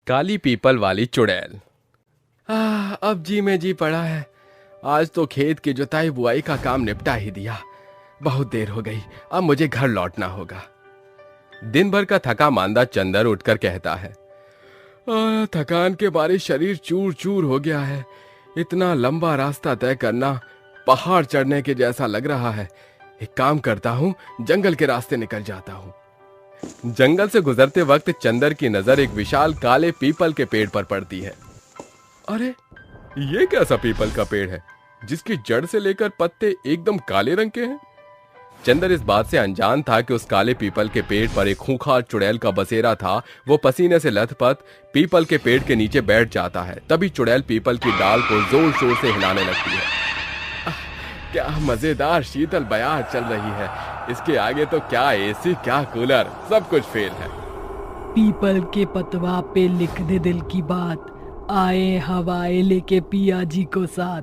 काली people वाली चुड़ैल। अब जी में जी पड़ा है। आज तो खेत की जुताई बुआई का काम निपटा ही दिया। बहुत देर हो गई, अब मुझे घर लौटना होगा। दिन भर का थका मांदा चंदर उठकर कहता है, थकान के बारे शरीर चूर चूर हो गया है। इतना लंबा रास्ता तय करना पहाड़ चढ़ने के जैसा लग रहा है। एक काम करता हूँ, जंगल के रास्ते निकल जाता हूँ। जंगल से गुजरते वक्त चंदर की नजर एक विशाल काले पीपल के पेड़ पर पड़ती है। अरे ये कैसा पीपल का पेड़ है जिसकी जड़ से लेकर पत्ते एकदम काले रंग के हैं। चंदर इस बात से अनजान था कि उस काले पीपल के पेड़ पर एक खूंखार चुड़ैल का बसेरा था। वो पसीने से लथपथ पीपल के पेड़ के नीचे बैठ जाता है। तभी चुड़ैल पीपल की डाल को जोर शोर से हिलाने लगती है। क्या मजेदार शीतल बयार चल रही है। इसके आगे तो क्या एसी, क्या कूलर, सब कुछ फेल है। पीपल के पतवा पे लिख दे दिल की बात, आए हवाएं लेके पिया जी को साथ।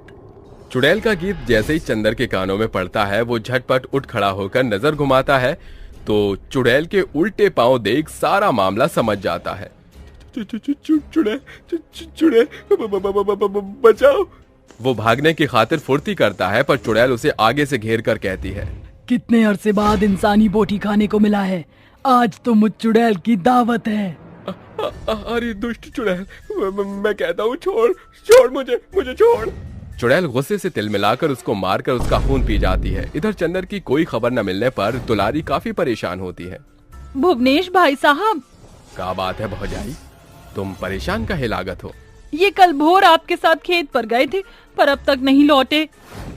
चुड़ैल का गीत जैसे ही चंदर के कानों में पड़ता है, वो झटपट उठ खड़ा होकर नजर घुमाता है तो चुड़ैल के उल्टे पांव देख सारा मामला समझ जाता है। चुड़ैल बचाओ। वो भागने की खातिर फुर्ती करता है, पर चुड़ैल उसे आगे से घेर कर कहती है, कितने अरसे बाद इंसानी बोटी खाने को मिला है। आज तो मुझ चुड़ैल की दावत है। अरे दुष्ट चुड़ैल, मैं कहता हूँ छोड़ मुझे छोड़। चुड़ैल गुस्से से तिलमिलाकर उसको मारकर उसका खून पी जाती है। इधर चंदर की कोई खबर न मिलने पर दुलारी काफी परेशान होती है। भुवनेश भाई साहब, क्या बात है भौजाई, तुम परेशान काहे लागत हो? ये कल भोर आपके साथ खेत पर गए थे पर अब तक नहीं लौटे।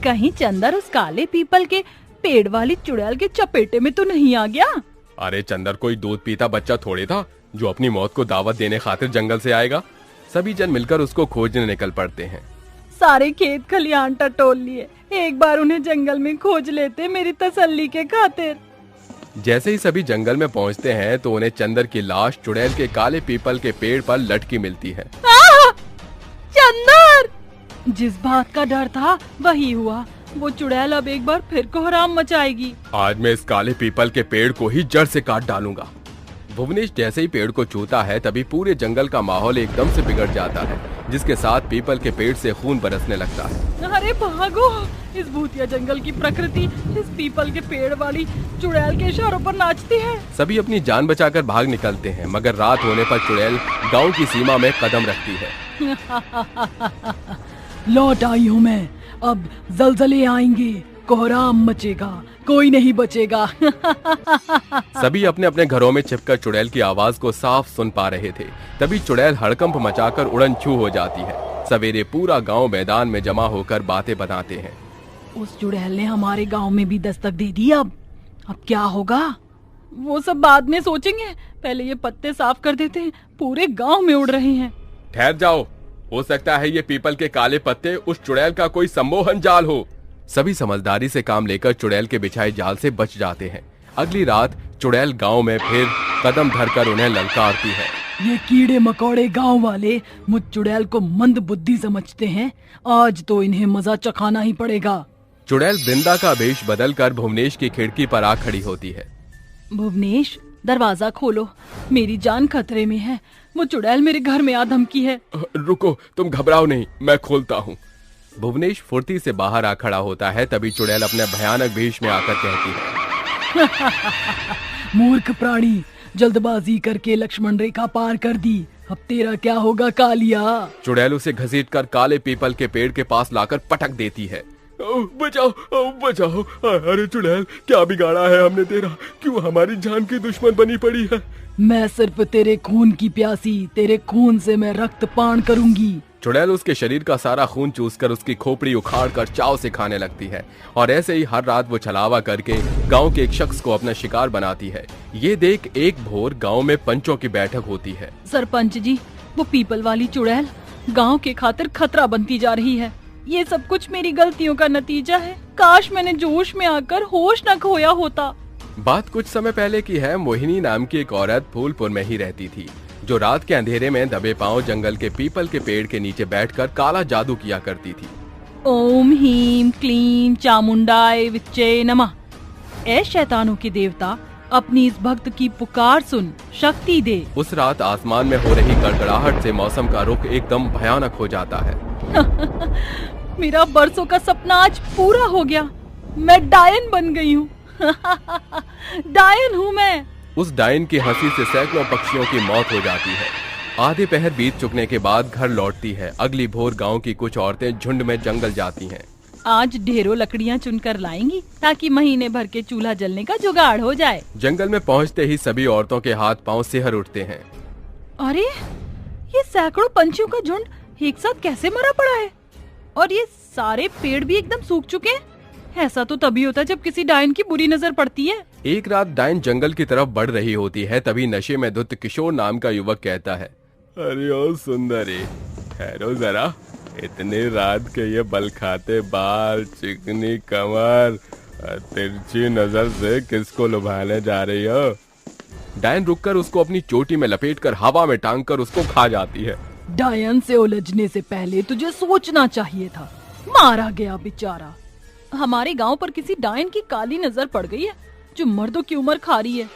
कहीं चंदर उस काले पीपल के पेड़ वाली चुड़ैल के चपेटे में तो नहीं आ गया? अरे चंदर कोई दूध पीता बच्चा थोड़े था जो अपनी मौत को दावत देने खातिर जंगल से आएगा। सभी जन मिलकर उसको खोजने निकल पड़ते हैं। सारे खेत खलियान टटोल लिए, एक बार उन्हें जंगल में खोज लेते मेरी तसल्ली के खातिर। जैसे ही सभी जंगल में पहुंचते हैं तो उन्हें चंदर की लाश चुड़ैल के काले पीपल के पेड़ पर लटकी मिलती है। चंदर! जिस बात का डर था वही हुआ। वो चुड़ैल अब एक बार फिर कोहराम मचाएगी। आज मैं इस काले पीपल के पेड़ को ही जड़ से काट डालूंगा। भुवनेश जैसे ही पेड़ को छूता है तभी पूरे जंगल का माहौल एकदम से बिगड़ जाता है, जिसके साथ पीपल के पेड़ से खून बरसने लगता है। अरे भागो! इस भूतिया जंगल की प्रकृति इस पीपल के पेड़ वाली चुड़ैल के इशारों पर नाचती है। सभी अपनी जान बचाकर भाग निकलते हैं, मगर रात होने पर चुड़ैल गांव की सीमा में कदम रखती है। लौट आई हूँ मैं, अब जलजले आएंगे, कोहराम मचेगा, कोई नहीं बचेगा। सभी अपने अपने घरों में छिपकर चुड़ैल की आवाज को साफ सुन पा रहे थे। तभी चुड़ैल हड़कंप मचाकर उड़न छू हो जाती है। सवेरे पूरा गांव मैदान में जमा होकर बातें बनाते हैं। उस चुड़ैल ने हमारे गांव में भी दस्तक दे दी। अब क्या होगा? वो सब बाद में सोचेंगे, पहले ये पत्ते साफ कर देते हैं, पूरे गांव में उड़ रहे हैं। ठहर जाओ, हो सकता है ये पीपल के काले पत्ते उस चुड़ैल का कोई सम्मोहन जाल हो। सभी समझदारी से काम लेकर चुड़ैल के बिछाए जाल से बच जाते हैं। अगली रात चुड़ैल गांव में फिर कदम धरकर उन्हें ललकारती है। ये कीड़े मकोड़े गांव वाले मुझ चुड़ैल को मंद बुद्धि समझते हैं। आज तो इन्हें मजा चखाना ही पड़ेगा। चुड़ैल वृंदा का वेश बदलकर भुवनेश की खिड़की पर आ खड़ी होती है। भुवनेश, दरवाजा खोलो, मेरी जान खतरे में है। वो चुड़ैल मेरे घर में आ धमकी है। रुको, तुम घबराओ नहीं, मैं खोलता हूँ। भुवनेश फुर्ती से बाहर आ खड़ा होता है। तभी चुड़ैल अपने भयानक भेष में आकर कहती है, मूर्ख प्राणी, जल्दबाजी करके लक्ष्मण रेखा पार कर दी। अब तेरा क्या होगा कालिया? चुड़ैल उसे घसीटकर काले पीपल के पेड़ के पास लाकर पटक देती है। बचाओ, बचाओ। अरे चुड़ैल, क्या बिगाड़ा है हमने तेरा? क्यों हमारी जान की दुश्मन बनी पड़ी है? मैं सिर्फ तेरे खून की प्यासी, तेरे खून से मैं रक्त पान करूंगी। चुड़ैल उसके शरीर का सारा खून चूसकर उसकी खोपड़ी उखाड़कर चाव से खाने लगती है। और ऐसे ही हर रात वो छलावा करके गांव के एक शख्स को अपना शिकार बनाती है। ये देख एक भोर गांव में पंचों की बैठक होती है। सरपंच जी, वो पीपल वाली चुड़ैल गांव के खातिर खतरा बनती जा रही है। ये सब कुछ मेरी गलतियों का नतीजा है। काश मैंने जोश में आकर होश न खोया होता। बात कुछ समय पहले की है। मोहिनी नाम की एक औरत फूलपुर में ही रहती थी, जो रात के अंधेरे में दबे पांव जंगल के पीपल के पेड़ के नीचे बैठकर काला जादू किया करती थी। ओम हीम क्लीम चामुंडाय विच्चे नमः। ए शैतानों के देवता, अपनी इस भक्त की पुकार सुन, शक्ति दे। उस रात आसमान में हो रही गड़गड़ाहट से मौसम का रुख एकदम भयानक हो जाता है। मेरा बरसों का सपना आज पूरा हो गया। मैं डायन बन गई हूँ। डायन हूँ मैं। उस डायन की हंसी से सैकड़ों पक्षियों की मौत हो जाती है। आधे पहर बीत चुकने के बाद घर लौटती है। अगली भोर गांव की कुछ औरतें झुंड में जंगल जाती हैं। आज ढेरों लकड़ियाँ चुनकर लाएंगी ताकि महीने भर के चूल्हा जलने का जुगाड़ हो जाए। जंगल में पहुंचते ही सभी औरतों के हाथ पांव सिहर उठते हैं। अरे ये सैकड़ों पंछियों का झुंड एक साथ कैसे मरा पड़ा है? और ये सारे पेड़ भी एकदम सूख चुके हैं। ऐसा तो तभी होता है जब किसी डायन की बुरी नजर पड़ती है। एक रात डायन जंगल की तरफ बढ़ रही होती है। तभी नशे में धुत किशोर नाम का युवक कहता है, अरे ओ सुंदरी, ठहरो जरा। इतनी रात के ये बल खाते बाल, चिकनी कमर, तिरछी नजर से किसको लुभाने जा रही हो? डायन रुककर उसको अपनी चोटी में लपेटकर हवा में टांग कर उसको खा जाती है। डायन से उलझने से पहले तुझे सोचना चाहिए था। मारा गया बेचारा। हमारे गांव पर किसी डायन की काली नजर पड़ गई है जो मर्दों की उम्र खा रही है।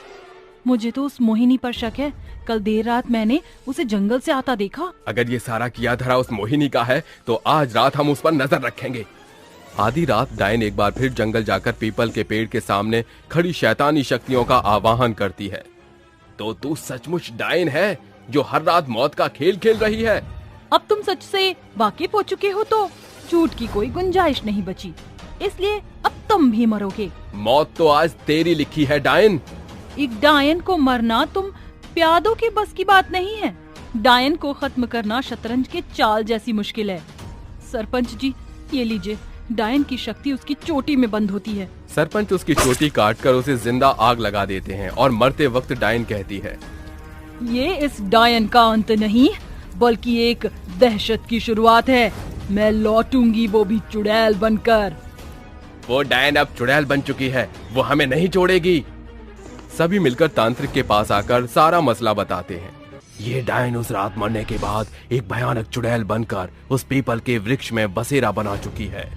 मुझे तो उस मोहिनी पर शक है। कल देर रात मैंने उसे जंगल से आता देखा। अगर ये सारा किया धरा उस मोहिनी का है तो आज रात हम उस पर नजर रखेंगे। आधी रात डायन एक बार फिर जंगल जाकर पीपल के पेड़ के सामने खड़ी शैतानी शक्तियों का आवाहन करती है। तो तू सचमुच डायन है जो हर रात मौत का खेल खेल रही है? अब तुम सच से वाकिफ हो चुके हो तो झूठ की कोई गुंजाइश नहीं बची। इसलिए अब तुम भी मरोगे। मौत तो आज तेरी लिखी है डायन। एक डायन को मरना तुम प्यादों के बस की बात नहीं है। डायन को खत्म करना शतरंज के चाल जैसी मुश्किल है। सरपंच जी, ये लीजिए। डायन की शक्ति उसकी चोटी में बंद होती है। सरपंच उसकी चोटी काटकर उसे जिंदा आग लगा देते हैं और मरते वक्त डायन कहती है, ये इस डायन का अंत नहीं बल्कि एक दहशत की शुरुआत है। मैं लौटूंगी, वो भी चुड़ैल बनकर। वो डायन अब चुड़ैल बन चुकी है, वो हमें नहीं छोड़ेगी। सभी मिलकर तांत्रिक के पास आकर सारा मसला बताते हैं। ये डायन उस रात मरने के बाद एक भयानक चुड़ैल बनकर उस पीपल के वृक्ष में बसेरा बना चुकी है।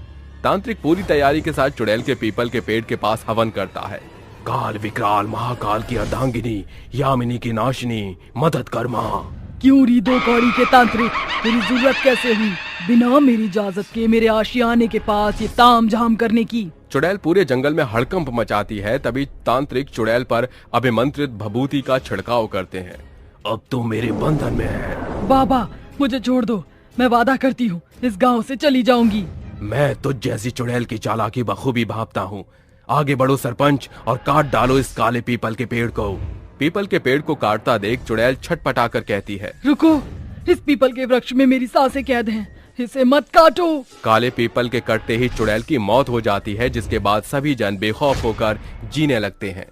तांत्रिक पूरी तैयारी के साथ चुड़ैल के पीपल के पेड़ के पास हवन करता है। काल विकराल महाकाल की अर्धांगिनी, यामिनी की नाशिनी, मदद कर मां। क्यों री दो कौड़ी के तांत्रिक, तेरी जरूरत कैसे हुई बिना मेरी इजाजत के मेरे आशियाने के पास ये ताम झाम करने की? चुड़ैल पूरे जंगल में हड़कंप मचाती है। तभी तांत्रिक चुड़ैल पर अभिमंत्रित भभूति का छिड़काव करते हैं। अब तू मेरे बंधन में है। बाबा मुझे छोड़ दो, मैं वादा करती हूँ इस गांव से चली जाऊंगी। मैं तुझ जैसी चुड़ैल की चालाकी बखूबी भांपता हूँ। आगे बढ़ो सरपंच और काट डालो इस काले पीपल के पेड़ को। पीपल के पेड़ को काटता देख चुड़ैल छटपटा कर कहती है, रुको, इस पीपल के वृक्ष में मेरी सांसें कैद हैं, इसे मत काटो। काले पीपल के कटते ही चुड़ैल की मौत हो जाती है, जिसके बाद सभी जन बेखौफ होकर जीने लगते हैं।